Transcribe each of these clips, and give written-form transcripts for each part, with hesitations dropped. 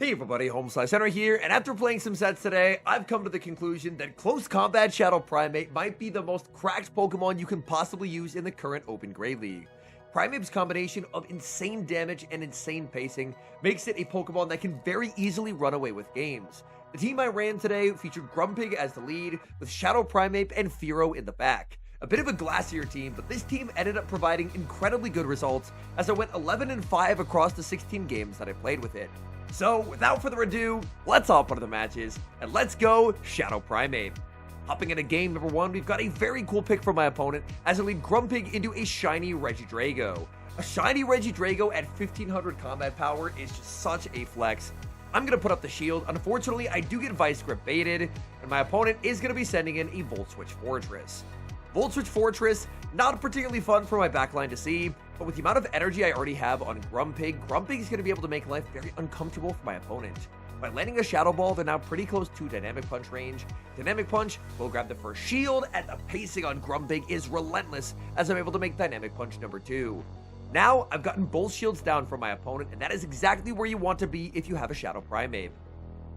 Hey everybody, HomeSliceHenry here, and after playing some sets today, I've come to the conclusion that Close Combat Shadow Primeape might be the most cracked Pokemon you can possibly use in the current Open Grey League. Primeape's combination of insane damage and insane pacing makes it a Pokemon that can very easily run away with games. The team I ran today featured Grumpig as the lead, with Shadow Primeape and Fearow in the back. A bit of a glassier team, but this team ended up providing incredibly good results as I went 11-5 across the 16 games that I played with it. So, without further ado, let's hop into the matches, and let's go Shadow Primeape. Hopping into game number 1, we've got a very cool pick from my opponent as I lead Grumpig into a shiny Regidrago. A shiny Regidrago at 1500 combat power is just such a flex. I'm going to put up the shield. Unfortunately, I do get Vice Grip baited, and my opponent is going to be sending in a Volt Switch Fortress. Volt Switch Fortress, not particularly fun for my backline to see, but with the amount of energy I already have on Grumpig is going to be able to make life very uncomfortable for my opponent. By landing a Shadow Ball, they're now pretty close to Dynamic Punch range. Dynamic Punch will grab the first shield, and the pacing on Grumpig is relentless as I'm able to make Dynamic Punch number 2. Now, I've gotten both shields down from my opponent, and that is exactly where you want to be if you have a Shadow Primeape.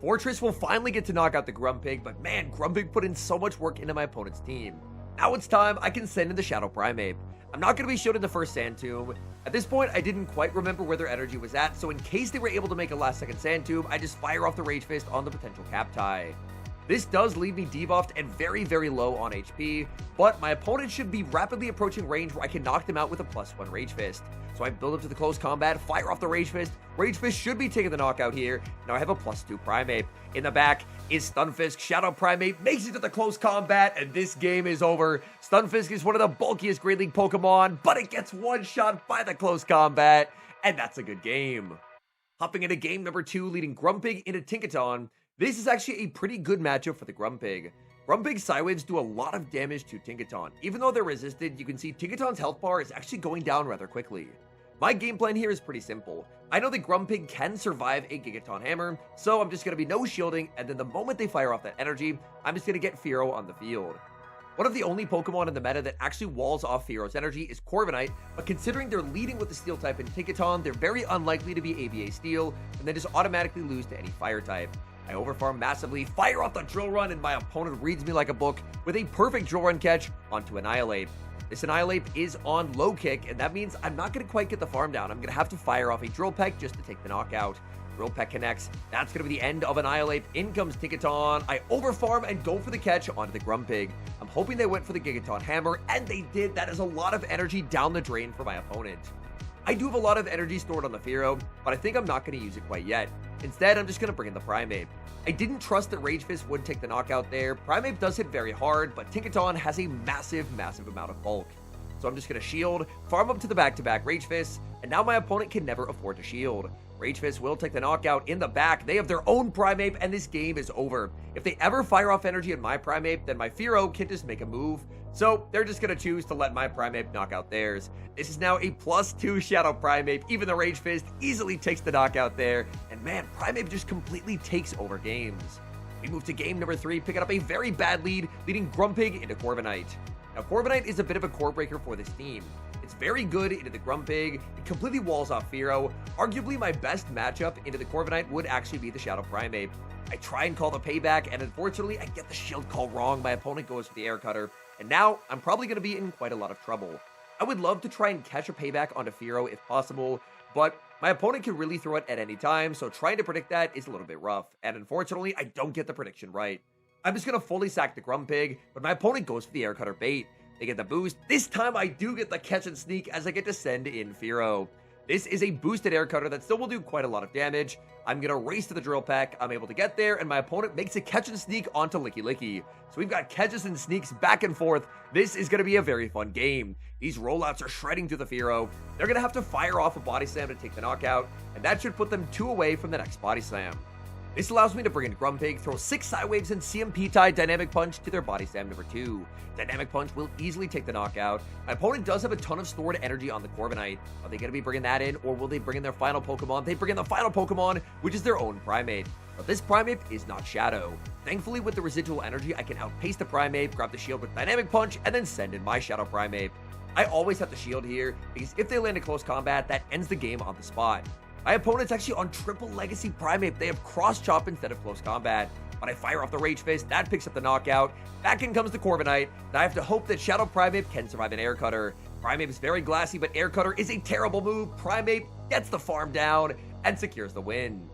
Fortress will finally get to knock out the Grumpig, but man, Grumpig put in so much work into my opponent's team. Now it's time I can send in the Shadow Primeape. I'm not going to be shielding the first Sand Tomb. At this point, I didn't quite remember where their energy was at, so in case they were able to make a last second Sand Tomb, I just fire off the Rage Fist on the potential Captai. This does leave me debuffed and very, very low on HP, but my opponent should be rapidly approaching range where I can knock them out with a +1 Rage Fist. So I build up to the close combat, fire off the Rage Fist. Rage Fist should be taking the knockout here. Now I have a +2 Primeape. In the back is Stunfisk. Shadow Primeape makes it to the close combat, and this game is over. Stunfisk is one of the bulkiest Great League Pokemon, but it gets one-shot by the close combat, and that's a good game. Hopping into game number 2, leading Grumpig into Tinkaton. This is actually a pretty good matchup for the Grumpig. Grumpig Psywaves do a lot of damage to Tinkaton. Even though they're resisted, you can see Tinkaton's health bar is actually going down rather quickly. My game plan here is pretty simple. I know that Grumpig can survive a Gigaton Hammer, so I'm just going to be no shielding, and then the moment they fire off that energy, I'm just going to get Fearow on the field. One of the only Pokemon in the meta that actually walls off Fearow's energy is Corviknight, but considering they're leading with the Steel type in Tinkaton, they're very unlikely to be ABA Steel, and then just automatically lose to any Fire type. I overfarm massively, fire off the Drill Run, and my opponent reads me like a book with a perfect Drill Run catch onto Annihilape. This Annihilape is on low kick, and that means I'm not going to quite get the farm down. I'm going to have to fire off a Drill Peck just to take the knockout. Drill Peck connects. That's going to be the end of Annihilape. In comes Tinkaton. I overfarm and go for the catch onto the Grumpig. I'm hoping they went for the Gigaton Hammer, and they did. That is a lot of energy down the drain for my opponent. I do have a lot of energy stored on the Fearow, but I think I'm not going to use it quite yet. Instead, I'm just going to bring in the Primeape. I didn't trust that Rage Fist would take the knockout there. Primeape does hit very hard, but Tinkaton has a massive amount of bulk. So I'm just going to shield, farm up to the back-to-back Rage Fists, and now my opponent can never afford to shield. Rage Fist will take the knockout in the back. They have their own Primeape, and this game is over. If they ever fire off energy on my Primeape, then my Fearow can just make a move. So they're just going to choose to let my Primeape knock out theirs. This is now a +2 Shadow Primeape. Even the Rage Fist easily takes the knockout there. And man, Primeape just completely takes over games. We move to game number 3, picking up a very bad lead, leading Grumpig into Corviknight. Now, Corviknight is a bit of a core breaker for this team. It's very good into the Grumpig. It completely walls off Fearow. Arguably, my best matchup into the Corviknight would actually be the Shadow Primeape. I try and call the payback, and unfortunately, I get the shield call wrong. My opponent goes for the air cutter, and now I'm probably going to be in quite a lot of trouble. I would love to try and catch a payback onto Fearow if possible, but my opponent can really throw it at any time, so trying to predict that is a little bit rough, and unfortunately, I don't get the prediction right. I'm just going to fully sack the Grumpig, but my opponent goes for the air cutter bait. They get the boost. This time I do get the catch and sneak as I get to send in Fearow. This is a boosted air cutter that still will do quite a lot of damage. I'm going to race to the Drill Peck. I'm able to get there, and my opponent makes a catch and sneak onto Licky Licky. So we've got catches and sneaks back and forth. This is going to be a very fun game. These rollouts are shredding through the Fearow. They're going to have to fire off a Body Slam to take the knockout, and that should put them 2 away from the next Body Slam. This allows me to bring in Grumpig, throw 6 Psywaves and CMP tie Dynamic Punch to their Body Slam number 2. Dynamic Punch will easily take the knockout. My opponent does have a ton of stored energy on the Corviknight. Are they going to be bringing that in, or will they bring in their final Pokemon? They bring in the final Pokemon, which is their own Primeape. But this Primeape is not Shadow. Thankfully, with the residual energy, I can outpace the Primeape, grab the shield with Dynamic Punch, and then send in my Shadow Primeape. I always have to shield here, because if they land in close combat, that ends the game on the spot. My opponent's actually on triple Legacy Primeape. They have Cross Chop instead of Close Combat. But I fire off the Rage Fist, that picks up the knockout. Back in comes the Corviknight, and I have to hope that Shadow Primeape can survive an Air Cutter. Primeape is very glassy, but Air Cutter is a terrible move. Primeape gets the farm down and secures the win.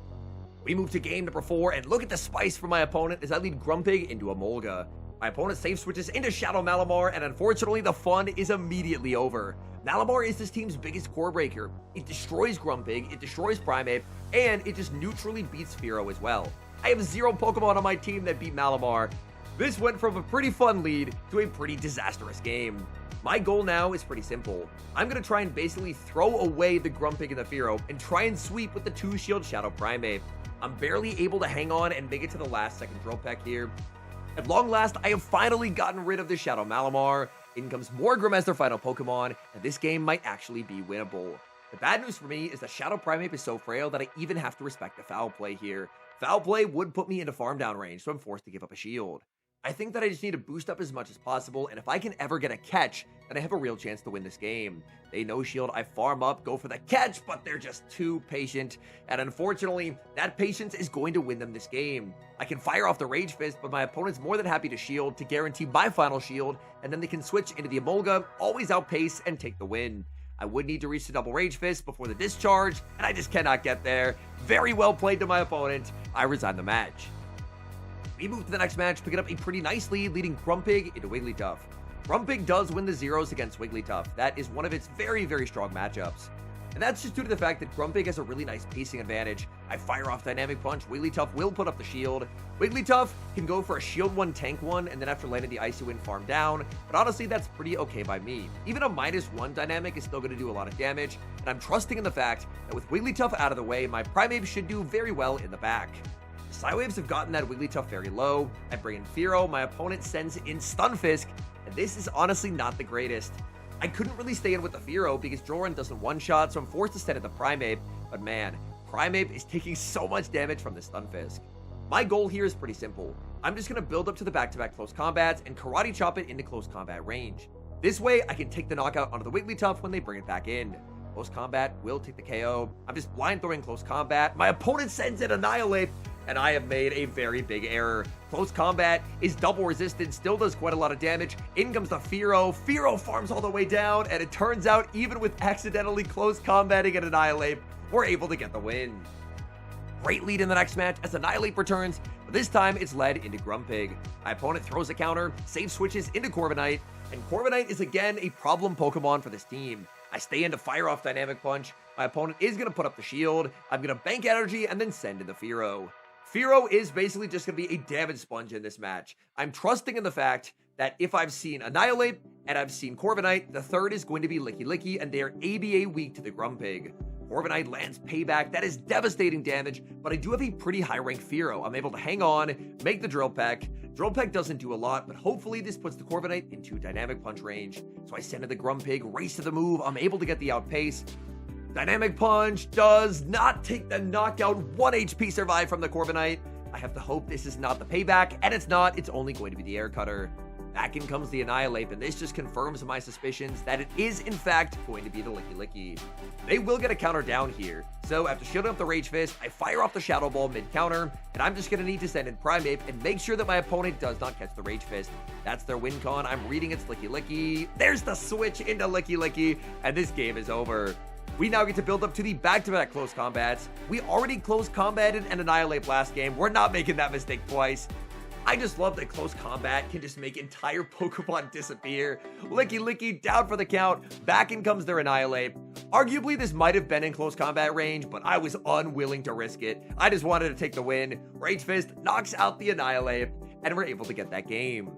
We move to game number 4, and look at the spice from my opponent as I lead Grumpig into Emolga. My opponent safe switches into Shadow Malamar, and unfortunately the fun is immediately over. Malamar is this team's biggest core breaker. It destroys Grumpig, it destroys Primeape, and it just neutrally beats Fearow as well. I have 0 Pokemon on my team that beat Malamar. This went from a pretty fun lead to a pretty disastrous game. My goal now is pretty simple. I'm going to try and basically throw away the Grumpig and the Fearow and try and sweep with the 2-shield Shadow Primeape. I'm barely able to hang on and make it to the last second Drill Peck here. At long last, I have finally gotten rid of the Shadow Malamar. In comes Morgrem as their final Pokemon, and this game might actually be winnable. The bad news for me is that Shadow Primeape is so frail that I even have to respect the foul play here. Foul play would put me into farm down range, so I'm forced to give up a shield. I think that I just need to boost up as much as possible, and if I can ever get a catch, then I have a real chance to win this game. They no shield, I farm up, go for the catch, but they're just too patient, and unfortunately, that patience is going to win them this game. I can fire off the Rage Fist, but my opponent's more than happy to shield to guarantee my final shield, and then they can switch into the Emolga, always outpace, and take the win. I would need to reach the double Rage Fist before the discharge, and I just cannot get there. Very well played to my opponent. I resign the match. We move to the next match, picking up a pretty nice lead, leading Grumpig into Wigglytuff. Grumpig does win the zeros against Wigglytuff. That is one of its very, very strong matchups. And that's just due to the fact that Grumpig has a really nice pacing advantage. I fire off Dynamic Punch, Wigglytuff will put up the shield. Wigglytuff can go for a shield 1, tank 1, and then after landing the Icy Wind, farm down. But honestly, that's pretty okay by me. Even a -1 dynamic is still going to do a lot of damage, and I'm trusting in the fact that with Wigglytuff out of the way, my Primeape should do very well in the back. The Psywaves have gotten that Wigglytuff very low. I bring in Fearow, my opponent sends in Stunfisk, and this is honestly not the greatest. I couldn't really stay in with the Fearow because Joran doesn't one-shot, so I'm forced to send in the Primeape, but man, Primeape is taking so much damage from the Stunfisk. My goal here is pretty simple. I'm just going to build up to the back-to-back close combats and Karate Chop it into close combat range. This way, I can take the knockout onto the Wigglytuff when they bring it back in. Close combat will take the KO. I'm just blind throwing close combat. My opponent sends in Annihilape, and I have made a very big error. Close combat is double resisted, still does quite a lot of damage. In comes the Fearow. Fearow farms all the way down, and it turns out even with accidentally close combating an Annihilape, we're able to get the win. Great lead in the next match as Annihilape returns, but this time it's led into Grumpig. My opponent throws a counter, safe switches into Corviknight, and Corviknight is again a problem Pokemon for this team. I stay in to fire off Dynamic Punch. My opponent is going to put up the shield. I'm going to bank energy and then send in the Fearow. Fearow is basically just going to be a damage sponge in this match. I'm trusting in the fact that if I've seen Annihilape and I've seen Corviknight, the third is going to be Licky, and they are ABA weak to the Grumpig. Corviknight lands Payback. That is devastating damage, but I do have a pretty high-ranked Fearow. I'm able to hang on, make the Drill Peck. Drill Peck doesn't do a lot, but hopefully this puts the Corviknight into Dynamic Punch range. So I send in the Grumpig, race to the move. I'm able to get the outpace. Dynamic Punch does not take the knockout. 1 HP survive from the Corviknight. I have to hope this is not the Payback, and it's not. It's only going to be the Air Cutter. Back in comes the Annihilape, and this just confirms my suspicions that it is, in fact, going to be the Licky. They will get a counter down here. So after shielding up the Rage Fist, I fire off the Shadow Ball mid-counter, and I'm just going to need to send in Primeape and make sure that my opponent does not catch the Rage Fist. That's their win con. I'm reading it's Licky. There's the switch into Licky, and this game is over. We now get to build up to the back-to-back close combats. We already close combated an Annihilape last game. We're not making that mistake twice. I just love that close combat can just make entire Pokemon disappear. Licky down for the count. Back in comes their Annihilape. Arguably, this might have been in close combat range, but I was unwilling to risk it. I just wanted to take the win. Rage Fist knocks out the Annihilape, and we're able to get that game.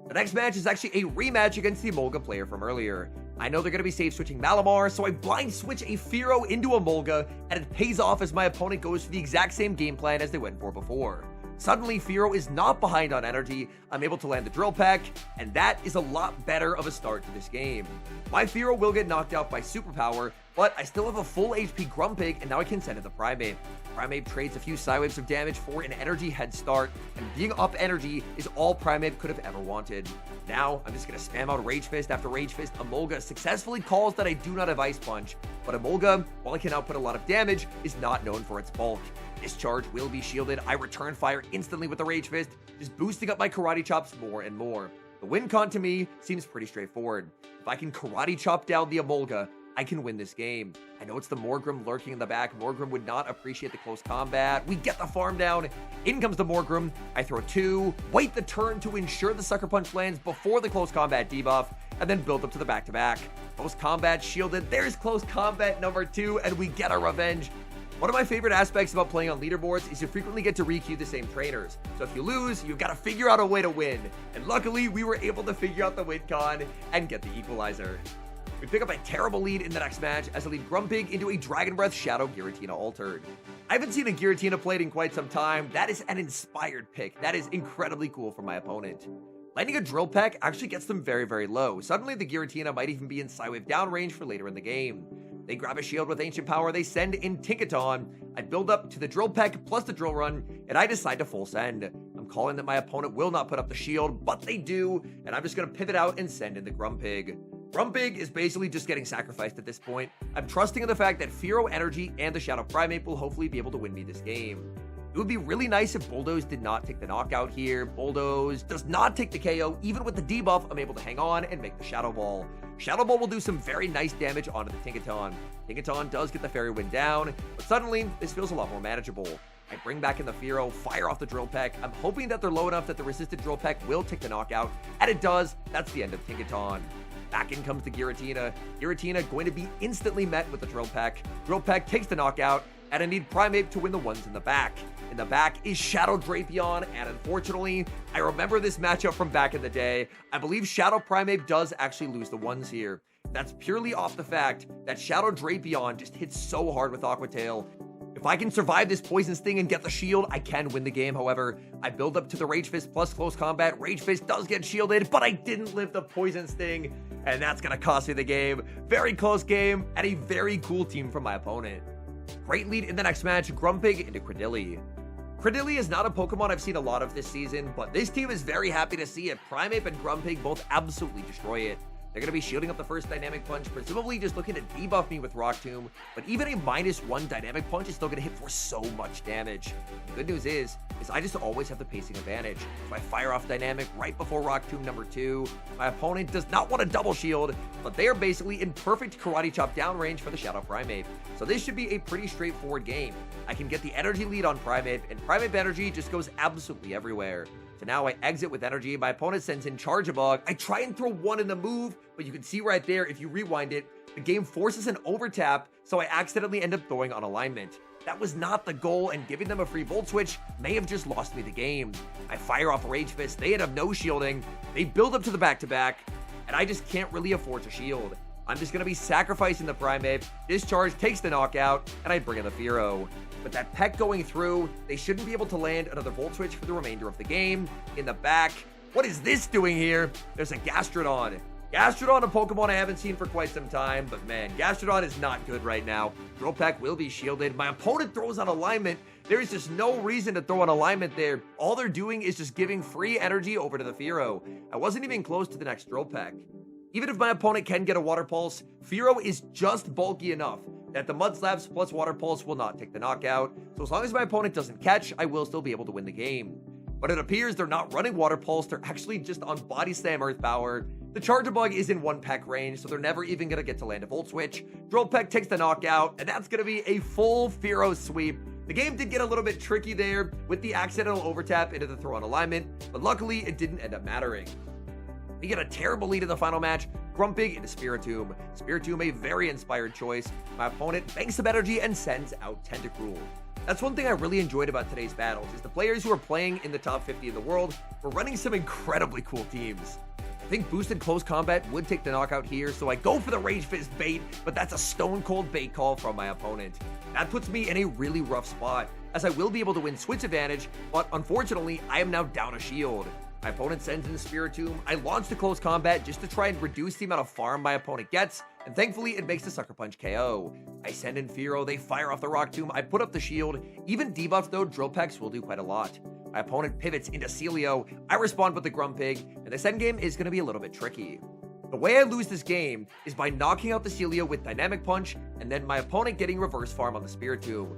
The next match is actually a rematch against the Emolga player from earlier. I know they're going to be safe switching Malamar, so I blind switch a Fearow into Emolga, and it pays off as my opponent goes for the exact same game plan as they went for before. Suddenly, Fearow is not behind on energy. I'm able to land the Drill Peck, and that is a lot better of a start to this game. My Fearow will get knocked out by Superpower, but I still have a full HP Grumpig, and now I can send in the Primeape. Primeape trades a few Psywaves of damage for an energy head start, and being up energy is all Primeape could have ever wanted. Now, I'm just going to spam out Rage Fist after Rage Fist. Emolga successfully calls that I do not have Ice Punch, but Emolga, while it can output a lot of damage, is not known for its bulk. This charge will be shielded. I return fire instantly with the Rage Fist, just boosting up my Karate Chops more and more. The win con to me seems pretty straightforward. If I can Karate Chop down the Emolga, I can win this game. I know it's the Morgrem lurking in the back. Morgrem would not appreciate the close combat. We get the farm down. In comes the Morgrem. I throw 2, wait the turn to ensure the Sucker Punch lands before the close combat debuff, and then build up to the back-to-back. Close combat shielded. There's close combat number 2, and we get our revenge. One of my favorite aspects about playing on leaderboards is you frequently get to re-queue the same trainers. So if you lose, you've got to figure out a way to win. And luckily, we were able to figure out the win con and get the equalizer. We pick up a terrible lead in the next match as I lead Grumpig into a Dragon Breath Shadow Giratina altered. I haven't seen a Giratina played in quite some time. That is an inspired pick. That is incredibly cool for my opponent. Landing a Drill Peck actually gets them very, very low. Suddenly, the Giratina might even be in Psywave down range for later in the game. They grab a shield with Ancient Power, they send in Tinkaton. I build up to the Drill Peck plus the Drill Run, and I decide to full send. I'm calling that my opponent will not put up the shield, but they do, and I'm just going to pivot out and send in the Grumpig. Grumpig is basically just getting sacrificed at this point. I'm trusting in the fact that Fearow Energy and the Shadow Primeape will hopefully be able to win me this game. It would be really nice if Bulldoze did not take the knockout here. Bulldoze does not take the KO. Even with the debuff, I'm able to hang on and make the Shadow Ball. Shadow Ball will do some very nice damage onto the Tinkaton. Tinkaton does get the Fairy Wind down, but suddenly, this feels a lot more manageable. I bring back in the Fearow, fire off the Drill Peck. I'm hoping that they're low enough that the resisted Drill Peck will take the knockout, and it does. That's the end of Tinkaton. Back in comes the Giratina. Giratina going to be instantly met with the Drill Peck. Drill Peck takes the knockout, and I need Primeape to win the ones in the back. In the back is Shadow Drapion, and unfortunately, I remember this matchup from back in the day. I believe Shadow Primeape does actually lose the ones here. That's purely off the fact that Shadow Drapion just hits so hard with Aqua Tail. If I can survive this Poison Sting and get the shield, I can win the game. However, I build up to the Rage Fist plus close combat. Rage Fist does get shielded, but I didn't live the Poison Sting, and that's going to cost me the game. Very close game, and a very cool team from my opponent. Great lead in the next match, Grumpig into Credilli. Credilli is not a Pokemon I've seen a lot of this season, but this team is very happy to see it. Primeape and Grumpig both absolutely destroy it. They're going to be shielding up the first Dynamic Punch, presumably just looking to debuff me with Rock Tomb, but even a -1 Dynamic Punch is still going to hit for so much damage. The good news is I just always have the pacing advantage. If I fire off Dynamic right before Rock Tomb number 2, my opponent does not want a double shield, but they are basically in perfect Karate Chop down range for the Shadow Primeape. So this should be a pretty straightforward game. I can get the energy lead on Primeape, and Primeape energy just goes absolutely everywhere. So now I exit with energy. My opponent sends in Charjabug. I try and throw 1 in the move, but you can see right there, if you rewind it, the game forces an overtap, so I accidentally end up throwing on alignment. That was not the goal, and giving them a free Volt Switch may have just lost me the game. I fire off Rage Fist. They end up no shielding. They build up to the back-to-back, and I just can't really afford to shield. I'm just going to be sacrificing the Primeape. Discharge takes the knockout, and I bring in the Fearow. With that Peck going through, they shouldn't be able to land another Volt Switch for the remainder of the game. In the back, what is this doing here? There's a Gastrodon. Gastrodon, a Pokemon I haven't seen for quite some time, but man, Gastrodon is not good right now. Drill Peck will be shielded. My opponent throws on alignment. There is just no reason to throw an alignment there. All they're doing is just giving free energy over to the Fearow. I wasn't even close to the next Drill Peck. Even if my opponent can get a Water Pulse, Fearow is just bulky enough that the Mud Slaps plus Water Pulse will not take the knockout. So as long as my opponent doesn't catch, I will still be able to win the game. But it appears they're not running Water Pulse, they're actually just on Body Slam Earth Power. The Charjabug is in 1 Peck range, so they're never even going to get to land a Volt Switch. Drill Peck takes the knockout, and that's going to be a full Fearow sweep. The game did get a little bit tricky there with the accidental overtap into the throw on alignment, but luckily it didn't end up mattering. We get a terrible lead in the final match, Grumpig into Spiritomb. Spiritomb, a very inspired choice. My opponent banks some energy and sends out Tentacruel. That's one thing I really enjoyed about today's battles, is the players who are playing in the top 50 in the world were running some incredibly cool teams. I think boosted close combat would take the knockout here, so I go for the Rage Fist bait, but that's a stone cold bait call from my opponent. That puts me in a really rough spot, as I will be able to win switch advantage, but unfortunately, I am now down a shield. My opponent sends in the Spiritomb. I launch the close combat just to try and reduce the amount of farm my opponent gets, and thankfully it makes the Sucker Punch KO. I send in Fearow, they fire off the Rock Tomb, I put up the shield. Even debuffed though, Drill Pecks will do quite a lot. My opponent pivots into Celio, I respond with the Grumpig, and this endgame is going to be a little bit tricky. The way I lose this game is by knocking out the Celio with Dynamic Punch, and then my opponent getting reverse farm on the Spiritomb.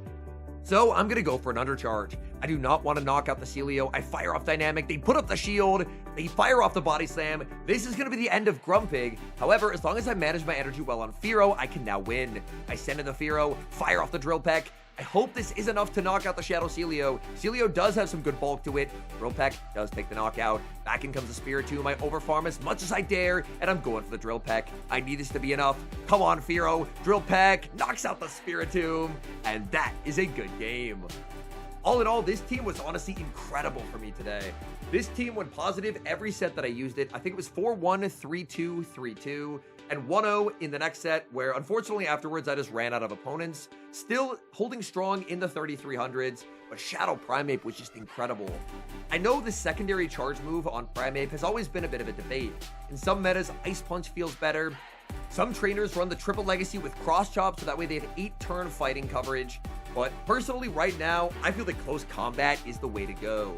So I'm going to go for an undercharge. I do not want to knock out the Celio. I fire off Dynamic. They put up the shield. They fire off the Body Slam. This is going to be the end of Grumpig. However, as long as I manage my energy well on Fearow, I can now win. I send in the Fearow, fire off the Drill Peck. I hope this is enough to knock out the Shadow Celio. Celio does have some good bulk to it. Drill Peck does take the knockout. Back in comes the Spiritomb. I overfarm as much as I dare, and I'm going for the Drill Peck. I need this to be enough. Come on, Fearow. Drill Peck knocks out the Spiritomb, and that is a good game. All in all, this team was honestly incredible for me today. This team went positive every set that I used it. I think it was 4-1, 3-2, 3-2, and 1-0 in the next set, where unfortunately afterwards I just ran out of opponents. Still holding strong in the 3300s, but Shadow Primeape was just incredible. I know the secondary charge move on Primeape has always been a bit of a debate. In some metas, Ice Punch feels better. Some trainers run the triple legacy with Cross Chop, so that way they have 8-turn fighting coverage. But personally, right now, I feel that close combat is the way to go.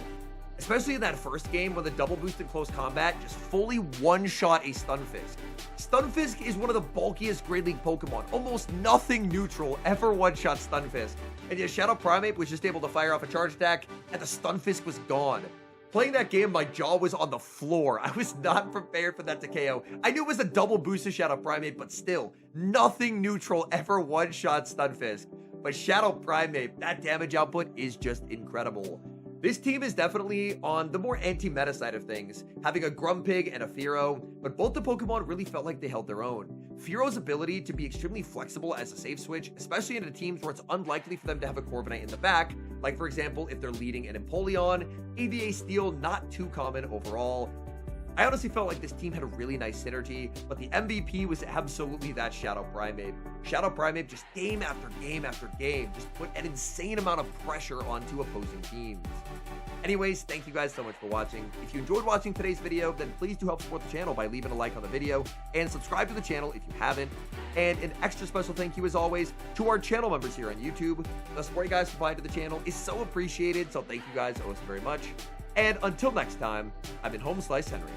Especially in that first game when the double boost in close combat just fully one-shot a Stunfisk. Stunfisk is one of the bulkiest Great League Pokemon. Almost nothing neutral ever one-shot Stunfisk. And yet Shadow Primeape was just able to fire off a charge attack, and the Stunfisk was gone. Playing that game, my jaw was on the floor. I was not prepared for that to KO. I knew it was a double boost to Shadow Primeape, but still, nothing neutral ever one-shot Stunfisk. But Shadow Primeape, that damage output is just incredible. This team is definitely on the more anti-meta side of things, having a Grumpig and a Fearow, but both the Pokemon really felt like they held their own. Fearow's ability to be extremely flexible as a safe switch, especially into teams where it's unlikely for them to have a Corviknight in the back, like for example if they're leading an Empoleon. AVA Steel, not too common overall. I honestly felt like this team had a really nice synergy, but the MVP was absolutely that Shadow Primeape. Shadow Primeape just game after game after game just put an insane amount of pressure onto opposing teams. Anyways, thank you guys so much for watching. If you enjoyed watching today's video, then please do help support the channel by leaving a like on the video and subscribe to the channel if you haven't. And an extra special thank you as always to our channel members here on YouTube. The support you guys provide to the channel is so appreciated, so thank you guys so very much. And until next time, I've been HomeSliceHenry.